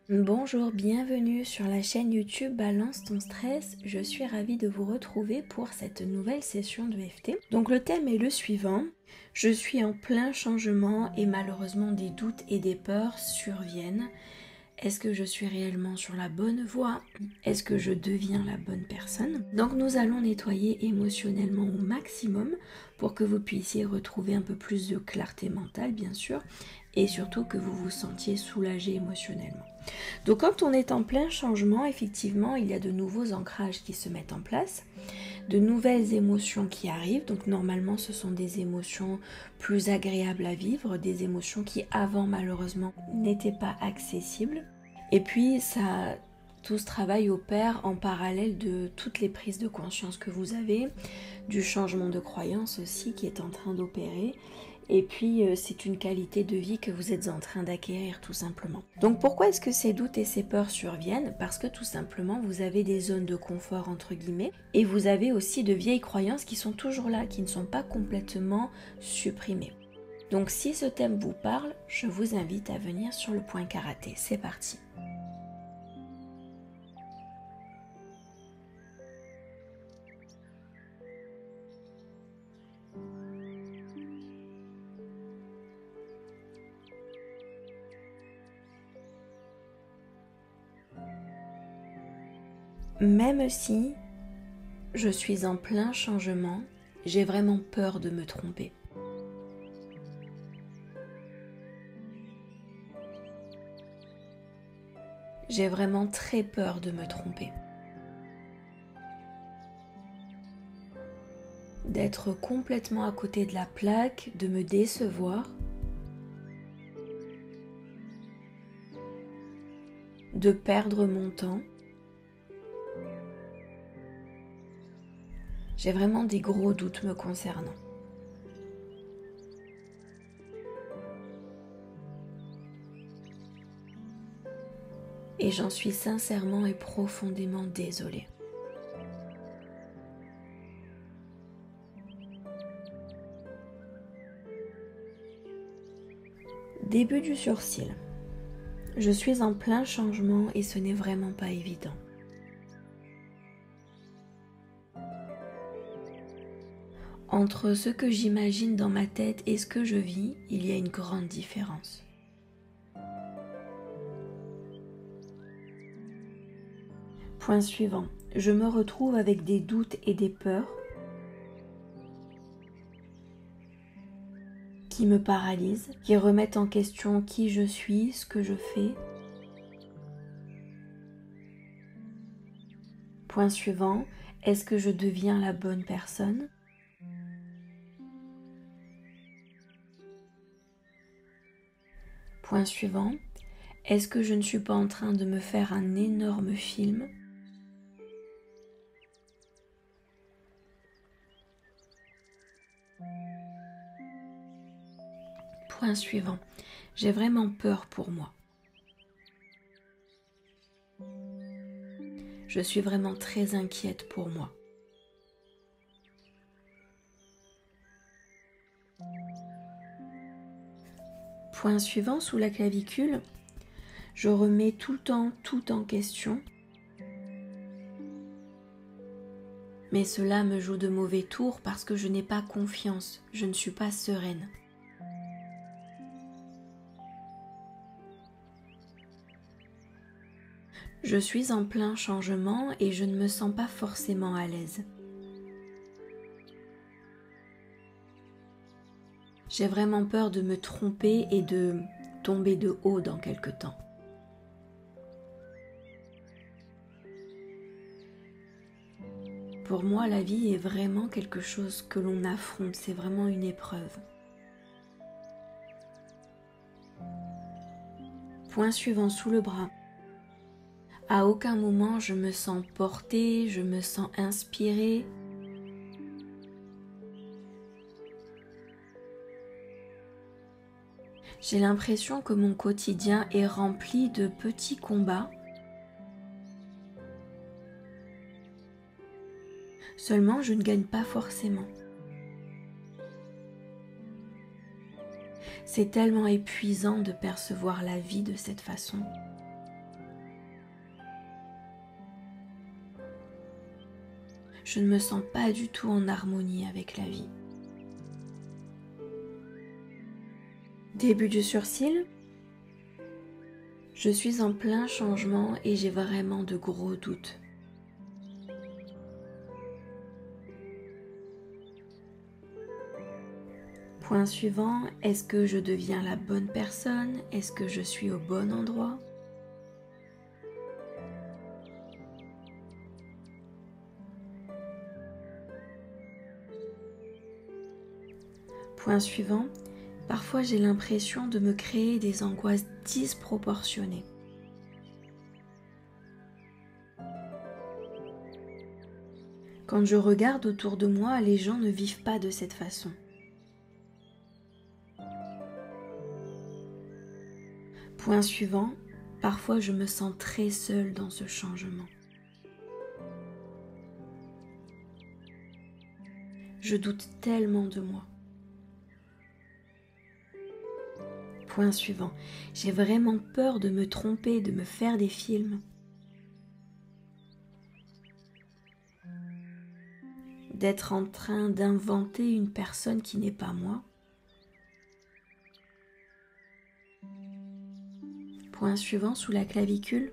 Bonjour, bienvenue sur la chaîne YouTube Balance ton stress. Je suis ravie de vous retrouver pour cette nouvelle session de EFT. Donc le thème est le suivant. Je suis en plein changement et malheureusement des doutes et des peurs surviennent. Est-ce que je suis réellement sur la bonne voie? Est-ce que je deviens la bonne personne? Donc nous allons nettoyer émotionnellement au maximum pour que vous puissiez retrouver un peu plus de clarté mentale bien sûr et surtout que vous vous sentiez soulagé émotionnellement. Donc quand on est en plein changement, effectivement, il y a de nouveaux ancrages qui se mettent en place, de nouvelles émotions qui arrivent. Donc normalement, ce sont des émotions plus agréables à vivre, des émotions qui avant malheureusement n'étaient pas accessibles. Et puis tout ce travail opère en parallèle de toutes les prises de conscience que vous avez, du changement de croyance aussi qui est en train d'opérer. Et puis c'est une qualité de vie que vous êtes en train d'acquérir tout simplement. Donc pourquoi est-ce que ces doutes et ces peurs surviennent? Parce que tout simplement vous avez des zones de confort entre guillemets et vous avez aussi de vieilles croyances qui sont toujours là, qui ne sont pas complètement supprimées. Donc si ce thème vous parle, je vous invite à venir sur le point karaté. C'est parti. Même si je suis en plein changement, j'ai vraiment peur de me tromper. J'ai vraiment très peur de me tromper. D'être complètement à côté de la plaque, de me décevoir, de perdre mon temps. J'ai vraiment des gros doutes me concernant. Et j'en suis sincèrement et profondément désolée. Début du sursil. Je suis en plein changement et ce n'est vraiment pas évident. Entre ce que j'imagine dans ma tête et ce que je vis, il y a une grande différence. Point suivant. Je me retrouve avec des doutes et des peurs qui me paralysent, qui remettent en question qui je suis, ce que je fais. Point suivant. Est-ce que je deviens la bonne personne? Point suivant, est-ce que je ne suis pas en train de me faire un énorme film? Point suivant, j'ai vraiment peur pour moi. Je suis vraiment très inquiète pour moi. Point suivant, sous la clavicule, je remets tout le temps tout en question. Mais cela me joue de mauvais tours parce que je n'ai pas confiance, je ne suis pas sereine. Je suis en plein changement et je ne me sens pas forcément à l'aise. J'ai vraiment peur de me tromper et de tomber de haut dans quelque temps. Pour moi, la vie est vraiment quelque chose que l'on affronte, c'est vraiment une épreuve. Point suivant sous le bras. À aucun moment je me sens portée, je me sens inspirée. J'ai l'impression que mon quotidien est rempli de petits combats. Seulement, je ne gagne pas forcément. C'est tellement épuisant de percevoir la vie de cette façon. Je ne me sens pas du tout en harmonie avec la vie. Début du sourcil. Je suis en plein changement et j'ai vraiment de gros doutes. Point suivant, est-ce que je deviens la bonne personne? Est-ce que je suis au bon endroit? Point suivant, parfois j'ai l'impression de me créer des angoisses disproportionnées. Quand je regarde autour de moi, les gens ne vivent pas de cette façon. Point suivant, parfois je me sens très seule dans ce changement. Je doute tellement de moi. Point suivant, j'ai vraiment peur de me tromper, de me faire des films. D'être en train d'inventer une personne qui n'est pas moi. Point suivant, sous la clavicule.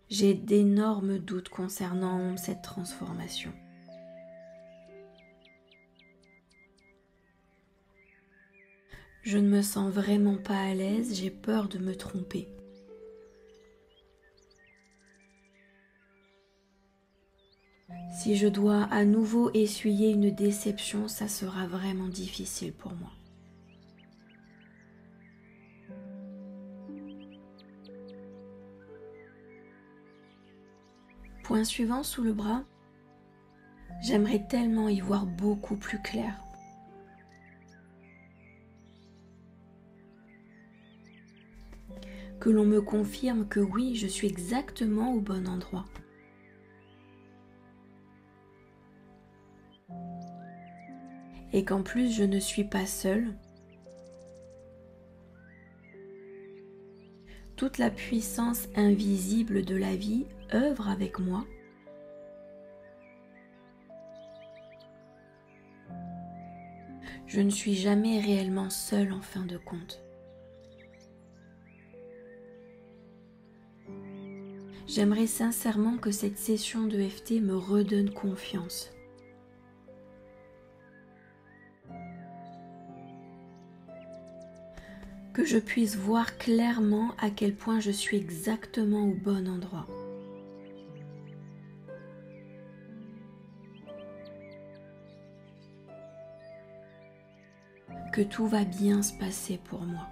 J'ai d'énormes doutes concernant cette transformation. Je ne me sens vraiment pas à l'aise, j'ai peur de me tromper. Si je dois à nouveau essuyer une déception, ça sera vraiment difficile pour moi. Point suivant sous le bras. J'aimerais tellement y voir beaucoup plus clair. Que l'on me confirme que oui, je suis exactement au bon endroit. Et qu'en plus, je ne suis pas seule. Toute la puissance invisible de la vie œuvre avec moi. Je ne suis jamais réellement seule en fin de compte. J'aimerais sincèrement que cette session de d'EFT me redonne confiance. Que je puisse voir clairement à quel point je suis exactement au bon endroit. Que tout va bien se passer pour moi.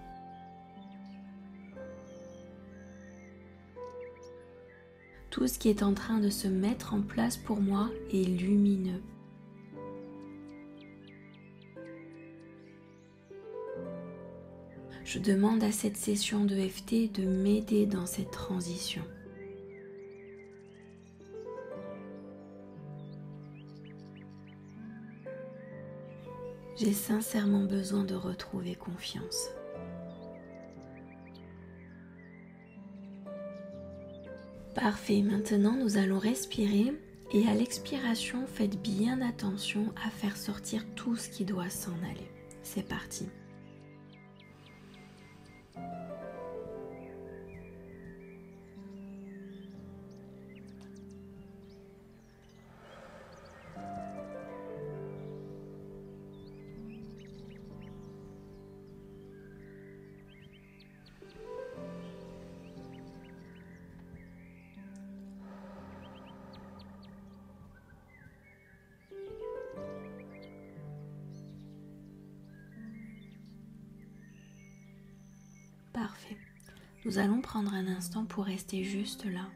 Tout ce qui est en train de se mettre en place pour moi est lumineux. Je demande à cette session de d'EFT de m'aider dans cette transition. J'ai sincèrement besoin de retrouver confiance. Parfait, maintenant nous allons respirer et à l'expiration, faites bien attention à faire sortir tout ce qui doit s'en aller. C'est parti. Parfait. Nous allons prendre un instant pour rester juste là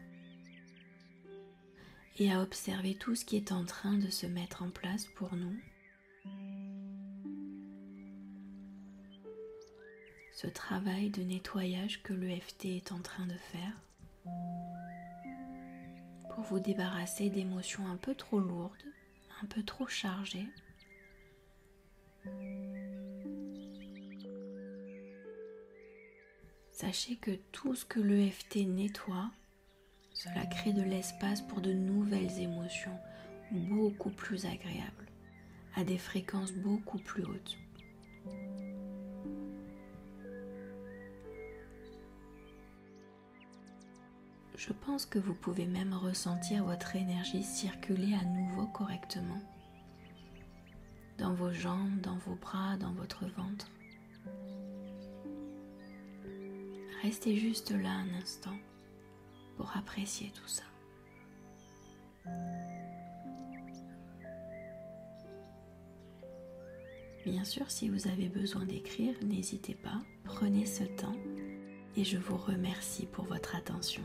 et à observer tout ce qui est en train de se mettre en place pour nous. Ce travail de nettoyage que l'EFT est en train de faire pour vous débarrasser d'émotions un peu trop lourdes, un peu trop chargées. Sachez que tout ce que l'EFT nettoie, Cela crée de l'espace pour de nouvelles émotions beaucoup plus agréables, à des fréquences beaucoup plus hautes. Je pense que vous pouvez même ressentir votre énergie circuler à nouveau correctement dans vos jambes, dans vos bras, dans votre ventre. Restez juste là un instant pour apprécier tout ça. Bien sûr, si vous avez besoin d'écrire, n'hésitez pas, prenez ce temps et je vous remercie pour votre attention.